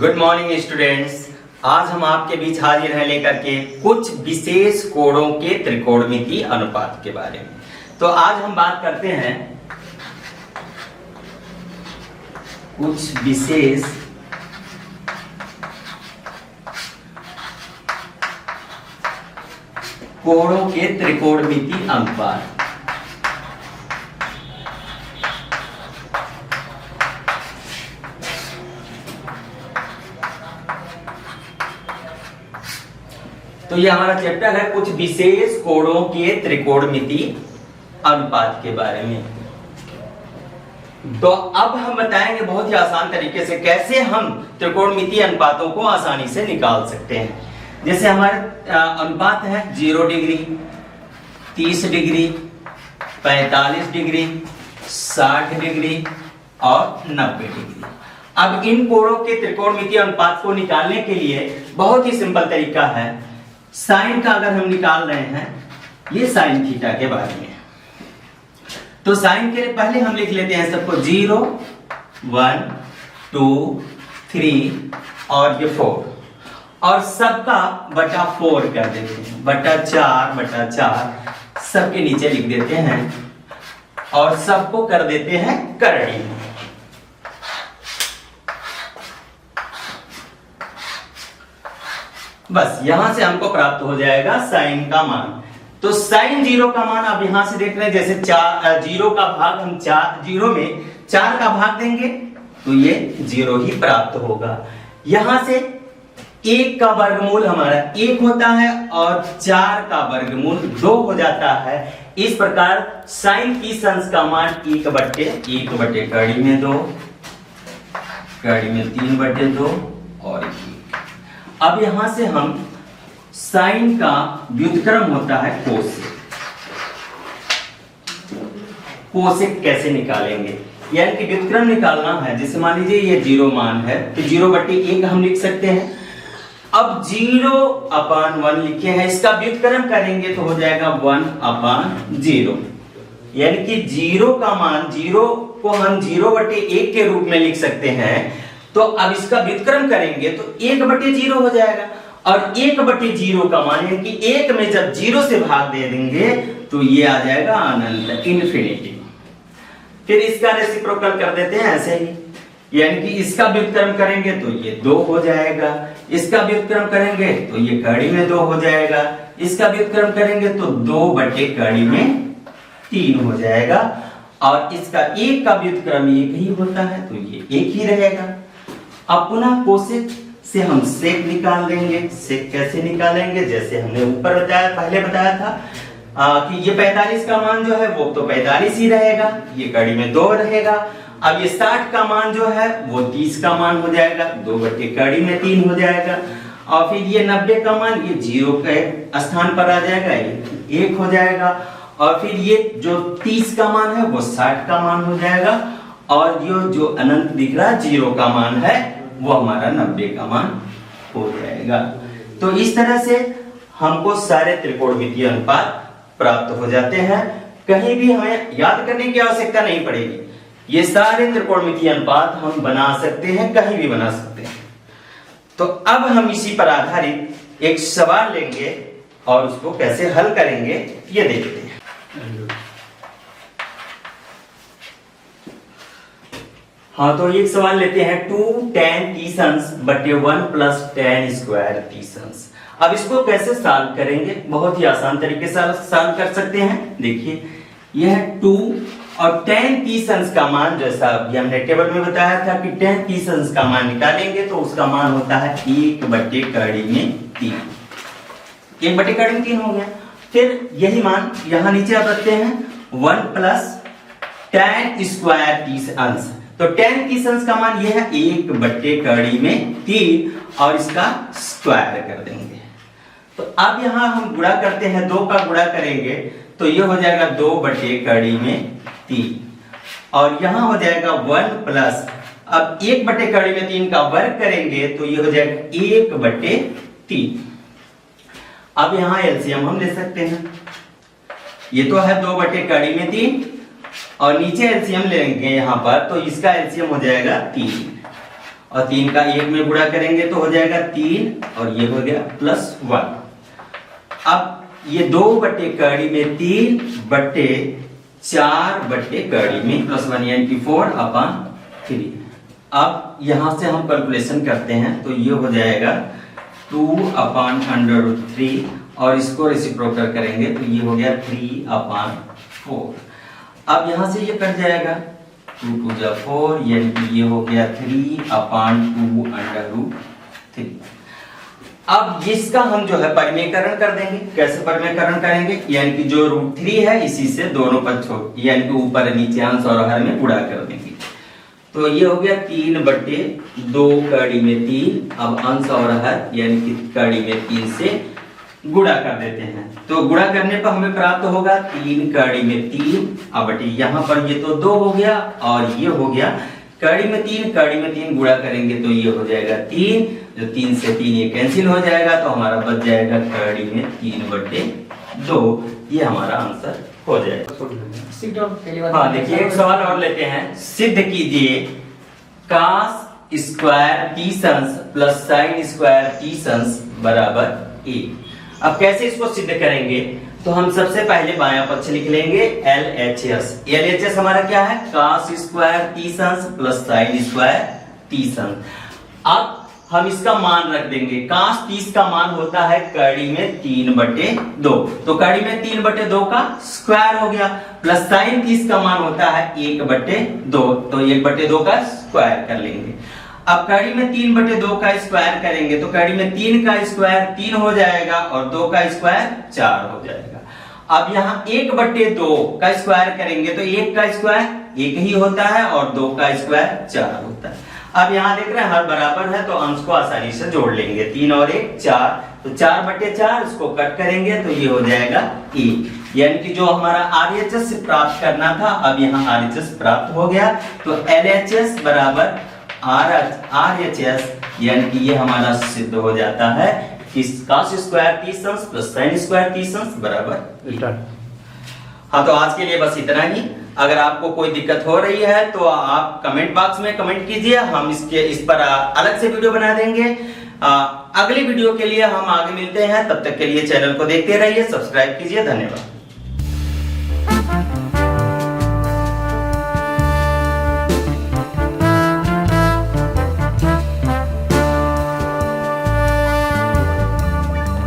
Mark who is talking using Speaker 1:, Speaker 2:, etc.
Speaker 1: Good morning students. आज हम आपके बीच हाजिर हैं लेकर के कुछ विशेष कोणों के त्रिकोणमितीय अनुपात के बारे में। तो आज हम बात करते हैं कुछ विशेष कोणों के त्रिकोणमितीय अनुपात। तो ये हमारा चैप्टर है कुछ विशेष कोणों के त्रिकोणमितीय अनुपात के बारे में। तो अब हम बताएंगे बहुत ही आसान तरीके से कैसे हम त्रिकोणमितीय अनुपातों को आसानी से निकाल सकते हैं। जैसे हमारे अनुपात है 0 डिग्री, 30 डिग्री, 45 डिग्री, 60 डिग्री और 90 डिग्री। अब इन कोणों के त्रिकोणमितीय अनुपात को निकालने के लिए बहुत ही सिंपल तरीका है। साइन का अगर हम निकाल रहे हैं, ये साइन थीटा के बारे में, तो साइन के लिए पहले हम लिख लेते हैं सबको 0, 1, 2, 3 और ये 4 और सबका बटा 4 कर देते हैं, बटा 4 सबके नीचे लिख देते हैं और सबको कर देते हैं करड़ी। बस यहां से हमको प्राप्त हो जाएगा साइन का मान। तो साइन 0 का मान आप यहां से देख रहे हैं, जैसे 0 का भाग हम 0 में 4 का भाग देंगे तो ये 0 ही प्राप्त होगा। यहां से 1 का वर्गमूल हमारा 1 होता है और 4 का वर्गमूल 2 हो जाता है। इस प्रकार साइन की अंश का मान 1 बटे कड़ी में 2, कड़ी में 3/2 और 1। अब यहां से हम साइन का व्युत्क्रम होता है कोसेक। कोसेक कैसे निकालेंगे, यानी कि व्युत्क्रम निकालना है। जैसे मान लीजिए ये 0 मान है तो 0/1 हम लिख सकते हैं। अब 0/1 लिखे हैं, इसका व्युत्क्रम करेंगे तो हो जाएगा 1/0, यानी कि 0 का मान 0 को हम 0/1 के रूप में लिख सकते हैं। तो अब इसका व्युत्क्रम करेंगे तो 1/0 हो जाएगा और 1/0 का मान यानी कि 1 में जब 0 से भाग दे देंगे तो ये आ जाएगा अनंत, इन्फिनिटी। फिर इसका रेसिप्रोकल कर देते हैं ऐसे ही, यानी कि इसका व्युत्क्रम करेंगे तो ये 2 हो जाएगा, इसका व्युत्क्रम करेंगे तो ये कड़ी में 2 हो जाएगा, इसका व्युत्क्रम करेंगे तो 2/कड़ी में 3 हो जाएगा और इसका 1 का व्युत्क्रम 1 ही होता है तो ये 1 ही रहेगा। अब पुनः कोसेक से हम सेक निकाल देंगे। सेक कैसे निकालेंगे, जैसे हमने ऊपर पहले बताया था कि ये 45 का मान जो है वो तो 45 ही रहेगा, ये कड़ी में 2 रहेगा। अब ये 60 का मान जो है वो 30 का मान हो जाएगा, 2/कड़ी में 3 हो जाएगा। और फिर ये 90 का मान ये 0 के स्थान पर आ जाएगा, ये 1 हो जाएगा। और फिर ये जो 30 का मान है वो 60 का मान हो जाएगा और ये जो अनंत दिख रहा है 0 का मान है वो हमारा 90 का मान हो जाएगा। तो इस तरह से हमको सारे त्रिकोणमितीय अनुपात प्राप्त हो जाते हैं। कहीं भी हमें याद करने की आवश्यकता नहीं पड़ेगी, ये सारे त्रिकोणमितीय अनुपात हम बना सकते हैं, कहीं भी बना सकते हैं। तो अब हम इसी पर आधारित एक सवाल लेंगे और उसको कैसे हल करेंगे ये देखते हैं। हाँ, तो एक सवाल लेते हैं 2 tan 30/1 + tan² 30। अब इसको कैसे सॉल्व करेंगे, बहुत ही आसान तरीके से सॉल्व कर सकते हैं। देखिए यह 2 और tan 30 का मान, जैसा अभी हमने टेबल में बताया था कि tan 30 का मान निकालेंगे तो उसका मान होता है 1/कड़ी में 3, 1/कड़ी में 3 हो गया। फिर यही मान यहाँ नीचे आप रखते हैं 1 + tan² 30। तो tan 30 का मान यह है 1/कड़ी में 3 और इसका स्क्वायर कर देंगे। तो अब यहां हम गुणा करते हैं, 2 का गुणा करेंगे तो यह हो जाएगा 2/कड़ी में 3 और यहां हो जाएगा 1 + अब 1/कड़ी में 3 का वर्ग करेंगे तो यह हो जाएगा 1/3। अब यहां एलसीएम हम ले सकते हैं, ये तो है 2/कड़ी में 3 और नीचे एलसीएम लेंगे यहाँ पर तो इसका एलसीएम हो जाएगा 3 और 3 का 1 में गुणा करेंगे तो हो जाएगा 3 और ये हो गया +1। अब ये 2 बटे कड़ी में 3 बटे 4 बटे कड़ी में +1 यानी कि 4/3। अब यहां से हम कैलकुलेशन करते हैं तो ये हो जाएगा 2/√3 और इसको रेसिप्रोकल करेंगे तो ये हो गया 3/4। अब यहां से ये कट जाएगा 2 × 2 = 4 यानी कि ये हो गया 3/2√3। अब इसका हम जो है परिमेयकरण कर देंगे। कैसे परिमेयकरण करेंगे, यानी कि जो √3 है इसी से दोनों पक्ष यानी कि ऊपर नीचे अंश और हर में गुणा कर देंगे। तो ये हो गया 3/2 कड़ी में 3। अब अंश और हर यानी कि कड़ी में 3 से गुणा कर देते हैं। तो गुणा करने पर हमें प्राप्त होगा 3 कड़ी में 3 अब बटे यहाँ पर ये तो 2 हो गया और ये हो गया कड़ी में 3 गुणा करेंगे तो ये हो जाएगा 3, जो 3 से 3 ये कैंसिल हो जाएगा तो हमारा बच जाएगा कड़ी में 3/2। ये हमारा आंसर हो जाएगा। हाँ देखिए एक सवाल और लेते हैं। सिद्ध कीजिए cos स्क्वायर तीसंश प्लस साइन स्क्वायर तीसंश बराबर a। अब कैसे इसको सिद्ध करेंगे, तो हम सबसे पहले बायां पक्ष लिख लेंगे LHS। LHS हमारा क्या है, cos स्क्वायर तीसंश प्लस साइन स्क्वायर तीसंश। अब हम इसका मान रख देंगे। cos 30 का मान होता है कड़ी में 3/2, तो कड़ी में 3/2 का स्क्वायर हो गया, प्लस साइन 30 का मान होता है 1/2, तो 1/2 का स्क्वायर कर लेंगे। अब कड़ी में 3/2 का स्क्वायर करेंगे तो कड़ी में 3 का स्क्वायर 3 हो जाएगा और 2 का स्क्वायर 4 हो जाएगा। अब यहाँ 1/2 का स्क्वायर करेंगे तो 1 का स्क्वायर 1 ही होता है और 2 का स्क्वायर 4 होता है। अब यहाँ देख रहे हैं हर बराबर है तो अंश को आसानी से जोड़ लेंगे, 3 और 1 4, तो 4/4 इसको कट करेंगे तो ये हो जाएगा 1। यानी कि जो हमारा RHS प्राप्त करना था अब यहाँ RHS प्राप्त हो गया, तो LHS बराबर RHS, यानी कि ये हमारा सिद्ध हो जाता है कि cos स्क्वायर तीसंश प्लस साइन स्क्वायर तीसंश बराबर। हाँ तो आज के लिए बस इतना ही। अगर आपको कोई दिक्कत हो रही है तो आप कमेंट बॉक्स में कमेंट कीजिए, हम इस पर अलग से वीडियो बना देंगे। अगली वीडियो के लिए हम आगे मिलते हैं, तब तक के लिए चैनल को देखते रहिए, सब्सक्राइब कीजिए। धन्यवाद।